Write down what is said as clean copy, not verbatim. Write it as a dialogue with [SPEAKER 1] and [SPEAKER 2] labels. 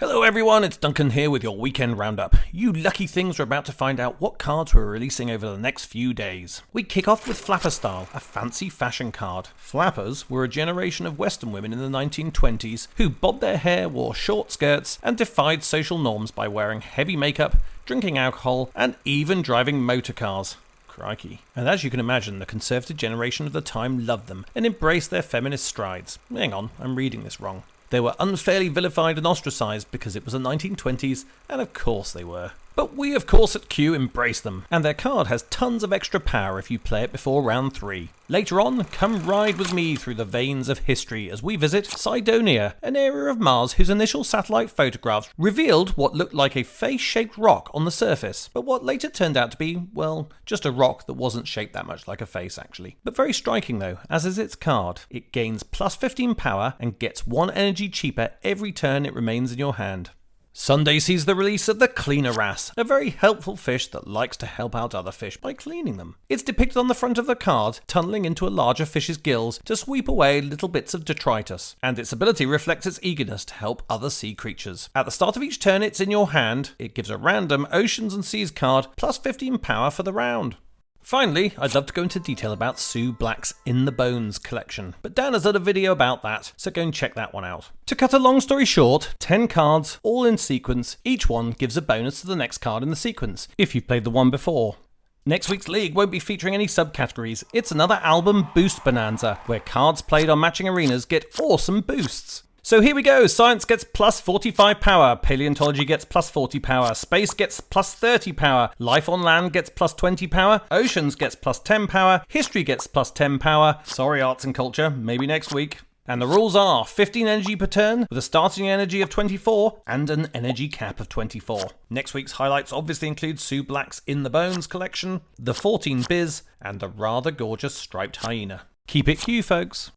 [SPEAKER 1] Hello everyone, it's Duncan here with your weekend roundup. You lucky things are about to find out what cards we're releasing over the next few days. We kick off with Flapper Style, a fancy fashion card. Flappers were a generation of Western women in the 1920s who bobbed their hair, wore short skirts, and defied social norms by wearing heavy makeup, drinking alcohol, and even driving motor cars. Crikey. And as you can imagine, the conservative generation of the time loved them and embraced their feminist strides. Hang on, I'm reading this wrong. They were unfairly vilified and ostracised because it was the 1920s, and of course they were. But we of course at Q embrace them, and their card has tons of extra power if you play it before round 3. Later on, come ride with me through the veins of history as we visit Cydonia, an area of Mars whose initial satellite photographs revealed what looked like a face-shaped rock on the surface, but what later turned out to be, well, just a rock that wasn't shaped that much like a face actually. But very striking though, as is its card. It gains plus 15 power and gets 1 energy cheaper every turn it remains in your hand. Sunday sees the release of the Cleaner Wrasse, a very helpful fish that likes to help out other fish by cleaning them. It's depicted on the front of the card, tunneling into a larger fish's gills to sweep away little bits of detritus, and its ability reflects its eagerness to help other sea creatures. At the start of each turn it's in your hand, it gives a random Oceans and Seas card plus 15 power for the round. Finally, I'd love to go into detail about Sue Black's In the Bones collection, but Dan has done a video about that, so go and check that one out. To cut a long story short, 10 cards, all in sequence, each one gives a bonus to the next card in the sequence, if you've played the one before. Next week's league won't be featuring any subcategories, it's another album boost bonanza, where cards played on matching arenas get awesome boosts. So here we go, science gets plus 45 power, paleontology gets plus 40 power, space gets plus 30 power, life on land gets plus 20 power, oceans gets plus 10 power, history gets plus 10 power, sorry arts and culture, maybe next week. And the rules are 15 energy per turn, with a starting energy of 24, and an energy cap of 24. Next week's highlights obviously include Sue Black's In the Bones collection, the 14 Biz, and the rather gorgeous striped hyena. Keep it Q, folks.